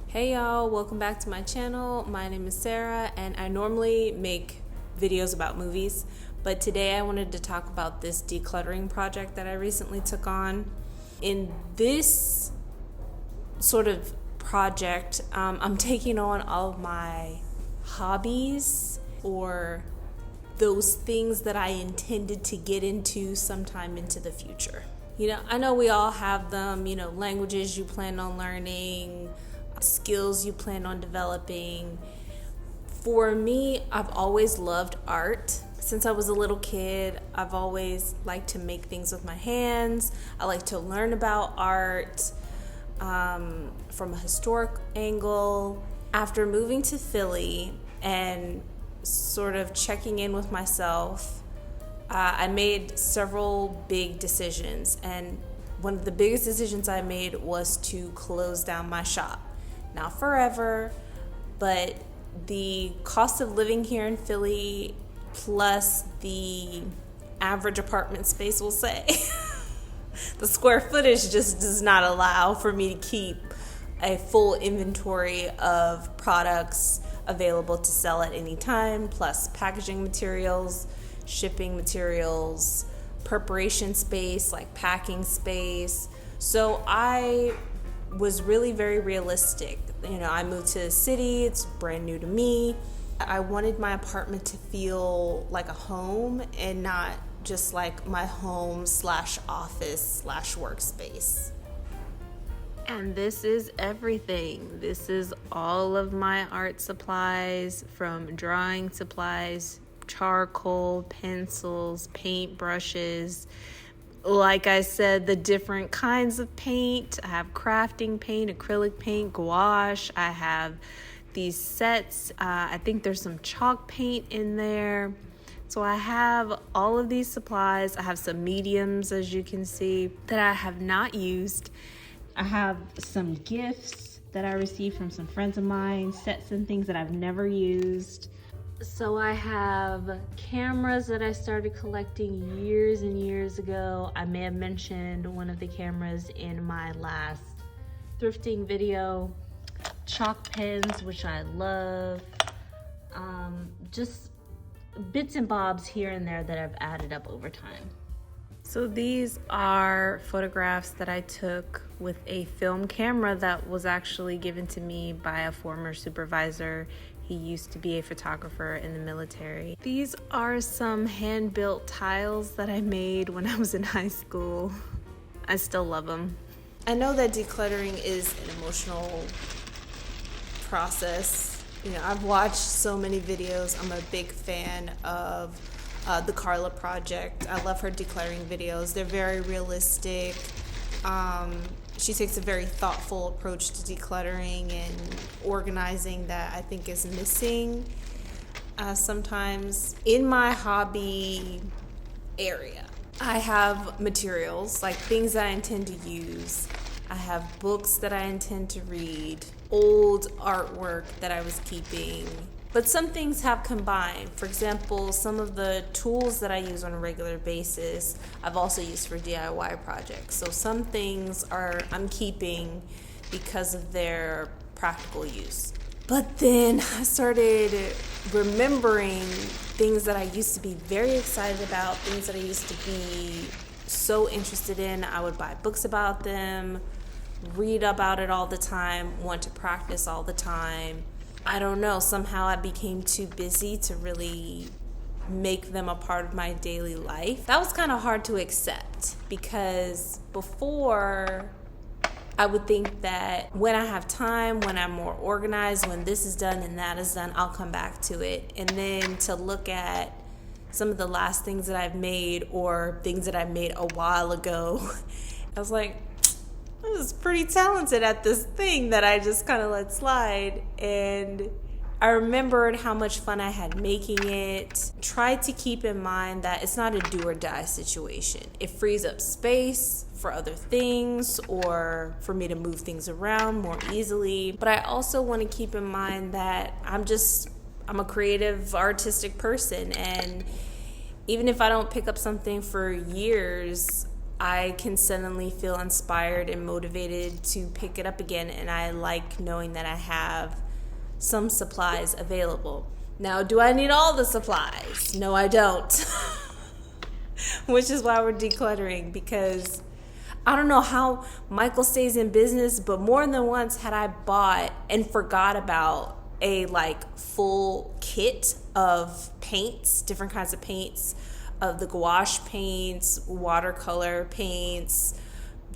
Hey y'all, welcome back to my channel. My name is Sarah and I normally make videos about movies, but today I wanted to talk about this decluttering project that I recently took on. In this sort of project, I'm taking on all of my hobbies or those things that I intended to get into sometime into the future. I know we all have them, languages you plan on learning, skills you plan on developing. For me, I've always loved art. Since I was a little kid, I've always liked to make things with my hands. I like to learn about art from a historic angle. After moving to Philly and sort of checking in with myself, I made several big decisions, and one of the biggest decisions I made was to close down my shop. Not forever, but the cost of living here in Philly plus the average apartment space, we'll say, the square footage just does not allow for me to keep a full inventory of products available to sell at any time, plus packaging materials, shipping materials, preparation space, like packing space. So I was really very realistic. I moved to the city, it's brand new to me. I wanted my apartment to feel like a home and not just like my home / office / workspace. And this is everything. This is all of my art supplies, from drawing supplies, charcoal, pencils, paint brushes. Like I said, the different kinds of paint. I have crafting paint, acrylic paint, gouache. I have these sets. I think there's some chalk paint in there. So I have all of these supplies. I have some mediums, as you can see, that I have not used. I have some gifts that I received from some friends of mine, sets and things that I've never used. So I have cameras that I started collecting years and years ago. I may have mentioned one of the cameras in my last thrifting video. Chalk pens, which I love. Just bits and bobs here and there that I've added up over time. So these are photographs that I took with a film camera that was actually given to me by a former supervisor. He used to be a photographer in the military. These are some hand-built tiles that I made when I was in high school. I still love them. I know that decluttering is an emotional process. I've watched so many videos. I'm a big fan of the Carla Project. I love her decluttering videos. They're very realistic. She takes a very thoughtful approach to decluttering and organizing that I think is missing sometimes. In my hobby area, I have materials, like things that I intend to use. I have books that I intend to read, old artwork that I was keeping. But some things have combined. For example, some of the tools that I use on a regular basis, I've also used for DIY projects. So some things I'm keeping because of their practical use. But then I started remembering things that I used to be very excited about, things that I used to be so interested in. I would buy books about them, read about it all the time, want to practice all the time. I don't know, somehow I became too busy to really make them a part of my daily life. That was kind of hard to accept, because before I would think that when I have time, when I'm more organized, when this is done and that is done, I'll come back to it. And then to look at some of the last things that I've made or things that I made a while ago, I was like, I was pretty talented at this thing that I just kind of let slide. And I remembered how much fun I had making it. Tried to keep in mind that it's not a do or die situation. It frees up space for other things or for me to move things around more easily. But I also want to keep in mind that I'm a creative, artistic person. And even if I don't pick up something for years, I can suddenly feel inspired and motivated to pick it up again, and I like knowing that I have some supplies available. Now, do I need all the supplies? No, I don't. Which is why we're decluttering, because I don't know how Michael stays in business, but more than once had I bought and forgot about a full kit of paints, different kinds of paints, of the gouache paints, watercolor paints,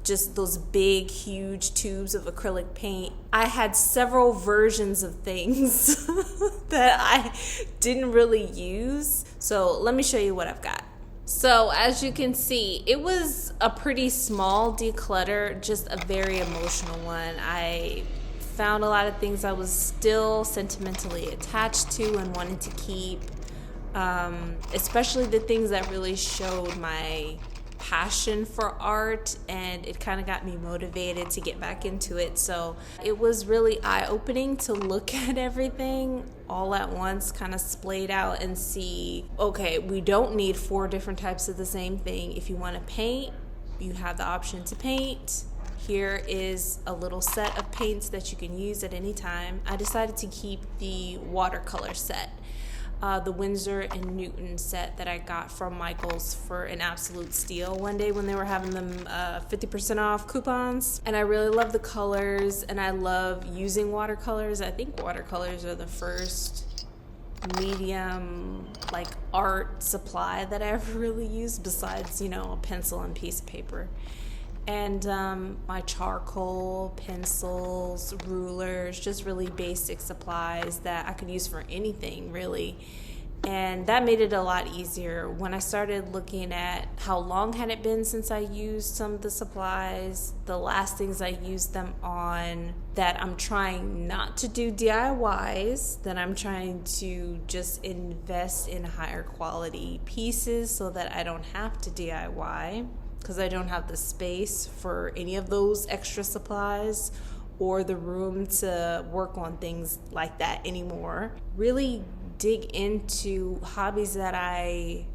just those big, huge tubes of acrylic paint. I had several versions of things that I didn't really use. So let me show you what I've got. So as you can see, it was a pretty small declutter, just a very emotional one. I found a lot of things I was still sentimentally attached to and wanted to keep, especially the things that really showed my passion for art, and it kind of got me motivated to get back into it. So it was really eye-opening to look at everything all at once, kind of splayed out, and see, okay, we don't need 4 different types of the same thing. If you want to paint, you have the option to paint. Here is a little set of paints that you can use at any time. I decided to keep the watercolor set, the Winsor and Newton set that I got from Michael's for an absolute steal one day when they were having them 50% off coupons. And I really love the colors, and I love using watercolors. I think watercolors are the first medium art supply that I ever really used, besides a pencil and piece of paper. And my charcoal, pencils, rulers, just really basic supplies that I could use for anything, really. And that made it a lot easier. When I started looking at how long had it been since I used some of the supplies, the last things I used them on, that I'm trying not to do DIYs, that I'm trying to just invest in higher quality pieces so that I don't have to DIY, because I don't have the space for any of those extra supplies or the room to work on things like that anymore. Really dig into hobbies that I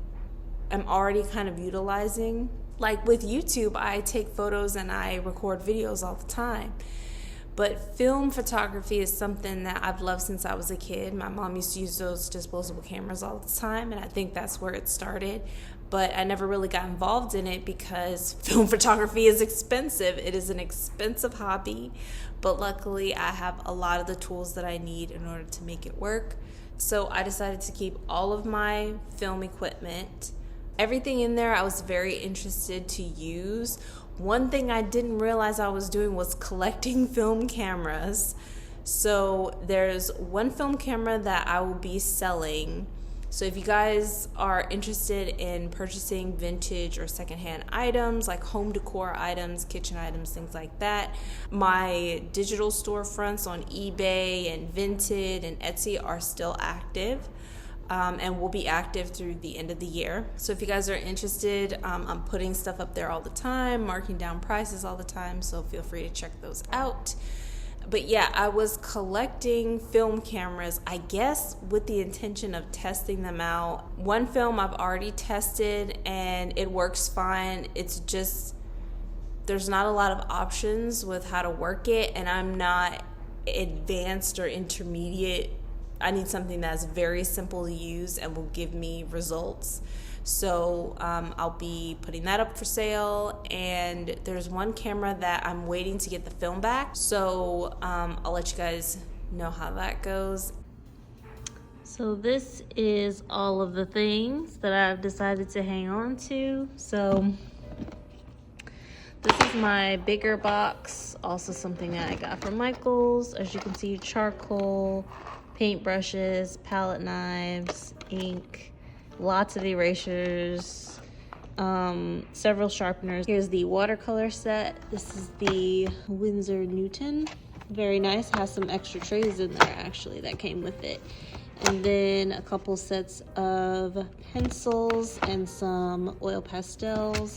am already kind of utilizing. Like with YouTube, I take photos and I record videos all the time. But film photography is something that I've loved since I was a kid. My mom used to use those disposable cameras all the time, and I think that's where it started. But I never really got involved in it because film photography is expensive. It is an expensive hobby, but luckily I have a lot of the tools that I need in order to make it work. So I decided to keep all of my film equipment. Everything in there I was very interested to use. One thing I didn't realize I was doing was collecting film cameras. So there's one film camera that I will be selling. So if you guys are interested in purchasing vintage or secondhand items, like home decor items, kitchen items, things like that, my digital storefronts on eBay and Vinted and Etsy are still active. And will be active through the end of the year. So if you guys are interested, I'm putting stuff up there all the time, marking down prices all the time, so feel free to check those out. But yeah, I was collecting film cameras, I guess with the intention of testing them out. One film I've already tested and it works fine. It's just, there's not a lot of options with how to work it, and I'm not advanced or intermediate. I need something that's very simple to use and will give me results. So I'll be putting that up for sale, and there's one camera that I'm waiting to get the film back. So I'll let you guys know how that goes. So this is all of the things that I've decided to hang on to. So this is my bigger box, also something that I got from Michael's. As you can see, charcoal, paintbrushes, palette knives, ink, lots of erasers, several sharpeners. Here's the watercolor set. This is the Winsor Newton. Very nice. Has some extra trays in there actually that came with it. And then a couple sets of pencils and some oil pastels.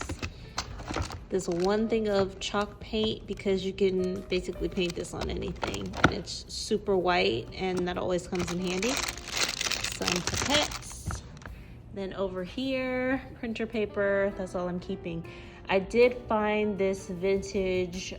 This one thing of chalk paint, because you can basically paint this on anything, and it's super white, and that always comes in handy. Some pipettes. Then over here, printer paper. That's all I'm keeping. I did find this vintage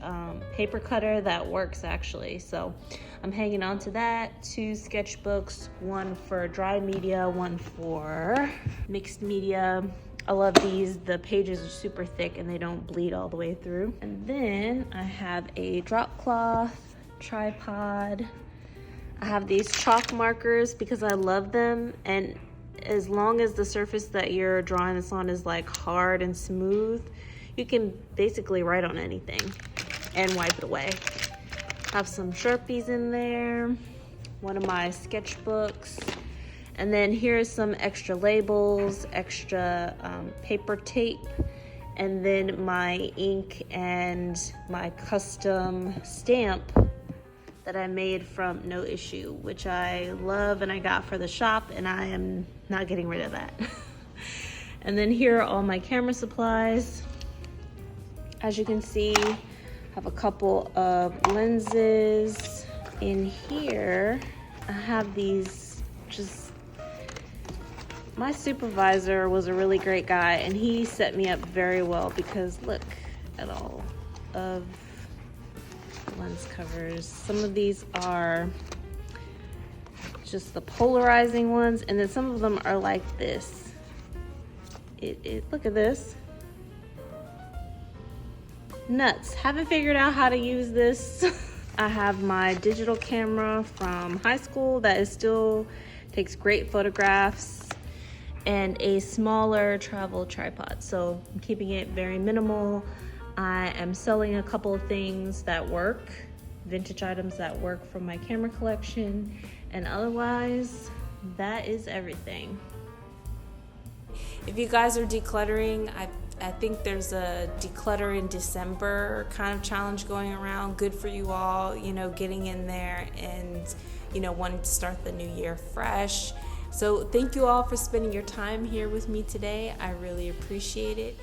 paper cutter that works actually. So I'm hanging on to that. 2 sketchbooks, one for dry media, one for mixed media. I love these. The pages are super thick and they don't bleed all the way through. And then I have a drop cloth, tripod. I have these chalk markers because I love them, and as long as the surface that you're drawing this on is like hard and smooth, you can basically write on anything and wipe it away. I have some Sharpies in there, one of my sketchbooks, and then here's some extra labels, extra paper tape, and then my ink and my custom stamp that I made from No Issue, which I love and I got for the shop, and I am not getting rid of that. And then here are all my camera supplies. As you can see, I have a couple of lenses. In here, I have these my supervisor was a really great guy, and he set me up very well because look at all of lens covers. Some of these are just the polarizing ones, and then some of them are like this. Look at this. Nuts. Haven't figured out how to use this. I have my digital camera from high school that is still takes great photographs, and a smaller travel tripod. So I'm keeping it very minimal. I am selling a couple of things that work, vintage items that work from my camera collection, and otherwise, that is everything. If you guys are decluttering, I think there's a Declutter in December kind of challenge going around. Good for you all, you know, getting in there and, you know, wanting to start the new year fresh. So thank you all for spending your time here with me today. I really appreciate it.